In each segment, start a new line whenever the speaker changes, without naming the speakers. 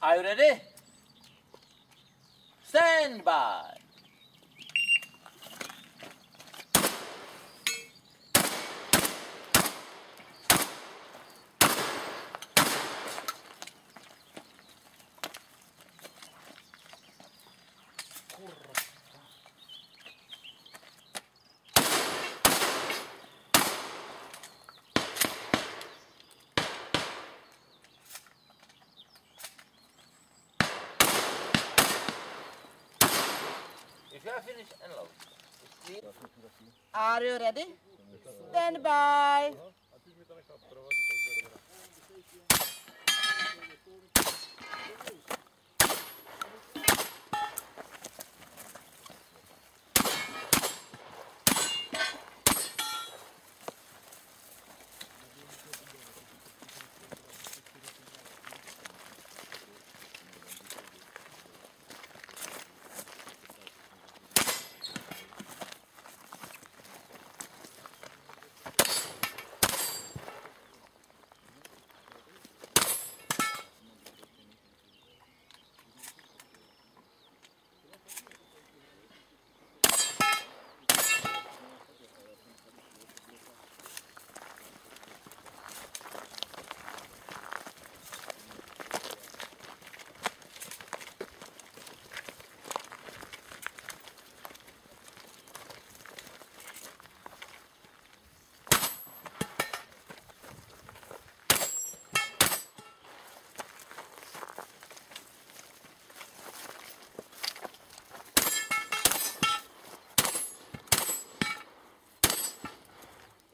Are you ready? Stand by. If you are finished, unload.
Are you ready? Stand by.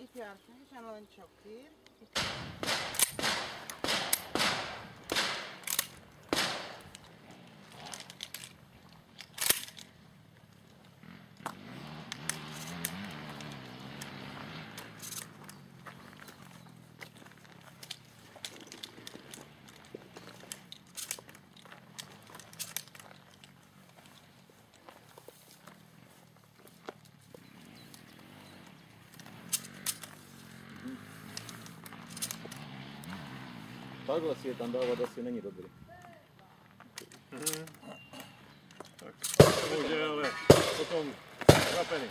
If you are finished, unload choke here.
Takhle si je tam dávat asi není dobrý.
Tak, může, ale potom napený.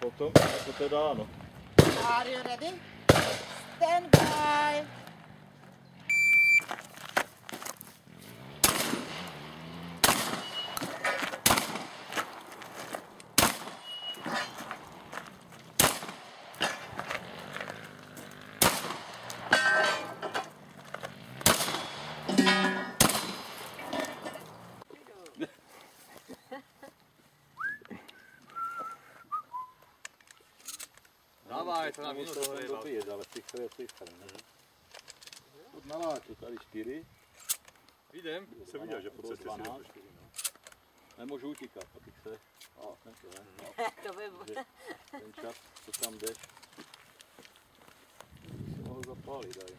Potom, jako teda ano.
Are you ready? Stand by.
Dávaj, to nám minus
to dobíjet, ale přichce je přichce. Тут naláču, tady 4.
Jdem, jsem viděl, že po cestě si jdem.
Nemůžu utíkat, abych se...
To by bylo.
Ten čas, co tam jdeš, si mohl zapálit tady.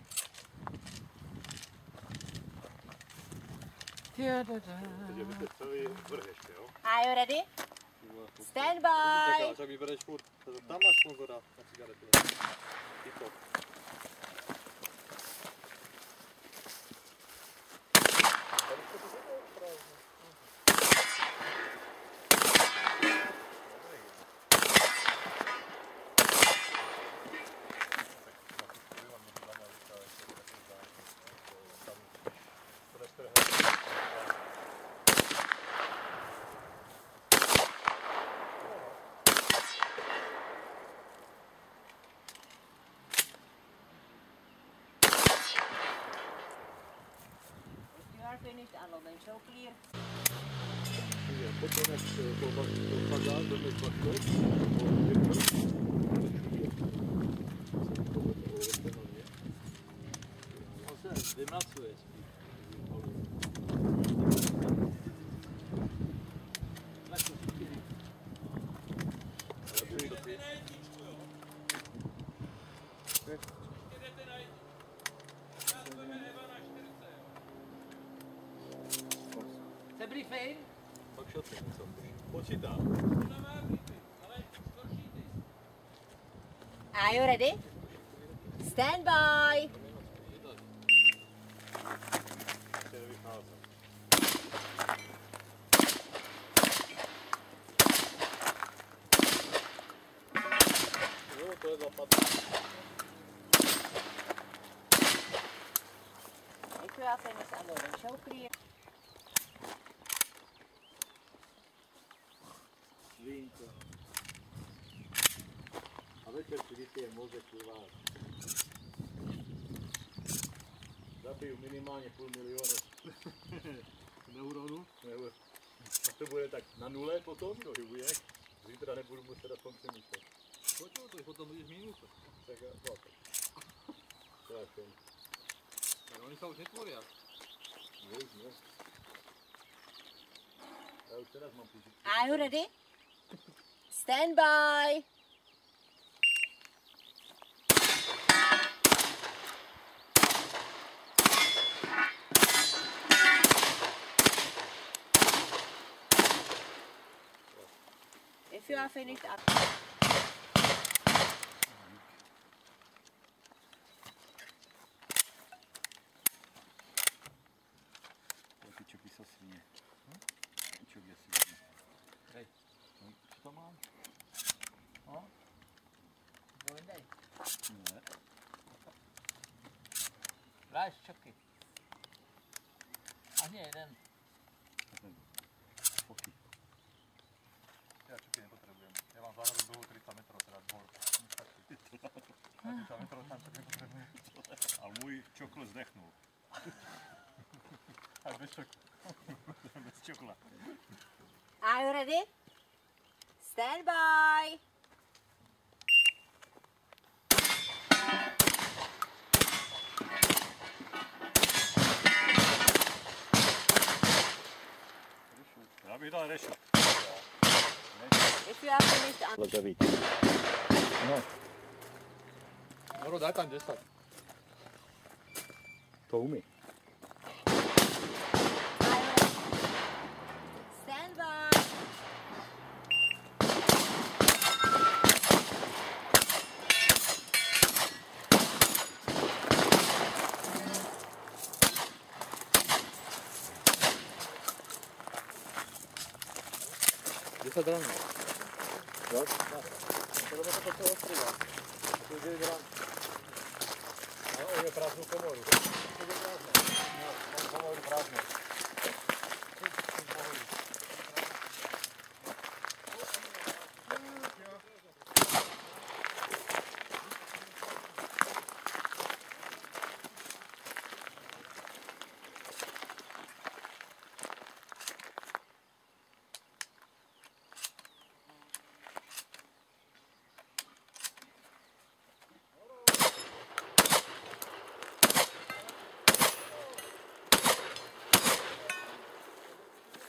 Takže vy jste celý vrh ještě, jo?
Are you ready? Stand by.
Čekáš, jak vybereš furt. Tam máš sponzora na cigarety. Tyto.
Finished, unload and show clear.
Potom jak to padá, to mi špatně.
On se vymacuje spíš. Chce briefing?
Pak šatně něco.
Počítá.
Are you ready? Stand by.
Jo, to je zapadlo.
If you are finished unloading, show clear.
Vínko. A večer si vypije mozek pivář. Zapiju minimálně $500 000 neuronů. A to bude tak na nule potom, do hybujek. Zítra nebudu muset aspoň přemýšlet.
Počuj, to je potom budeš minus.
Tak jo, strašně.
Ale oni se už netvorí.
Ne. Já už teraz mám píšit.
Are you ready? Stand by. If you are finished,
Ty čoky jsou svině. Čok je svině.
Hej.
Co to mám?
No. Dej.
Ne.
Dáš čoky. Ani jeden.
Foky.
Já čeky nepotřebujeme. Já mám záhradu dlouhou 300 metrů, teda dvor. 300 metrů tam ček nepotřebuji.
Ale můj čokl zdechnul.
A bez čoku.
Bez čokla.
are you ready? Stand by.
Já bych dal rešu.
If you are finished,
Lezavít. No,
No, daj tam 10.
to umí.
stand by.
Kde se dráme?
Jo?
To je to ostrývá. To je 9 gram.
No, on je prázdnou komoru. To je prázdnou. No, on komoru prázdnou.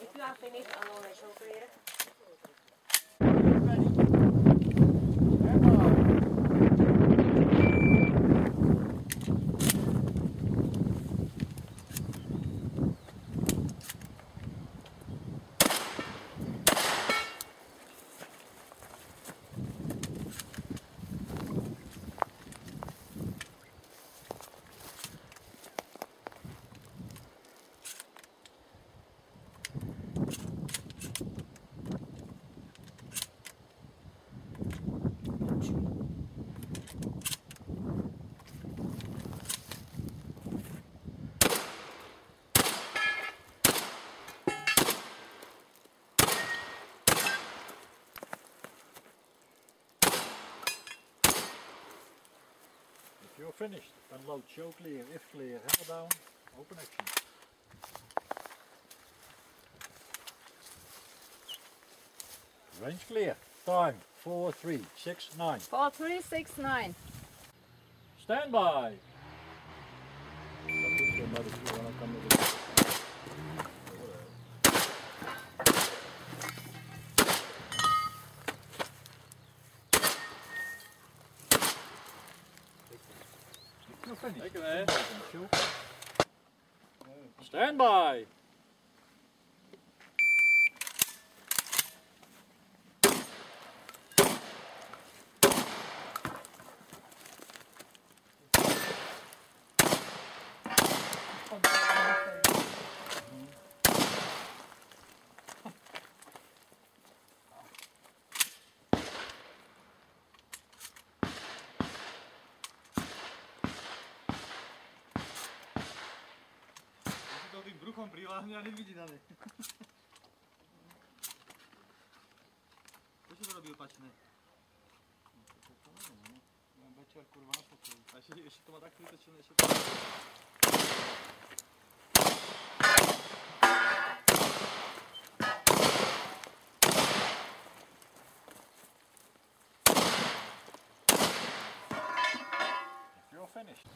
If you are finished, unload and show clear.
If you're finished, unload show clear, if clear, hammer down, open action. Range clear. Time 4369.
4369.
Stand by. You're finished.
Kijk hè.
Stand by.
mikrofon priláhne a nevidí na ne. Čo to robí opačné?
Večer kurva na pokoji.
A ešte to má takto vytočené, ešte to... You're finished.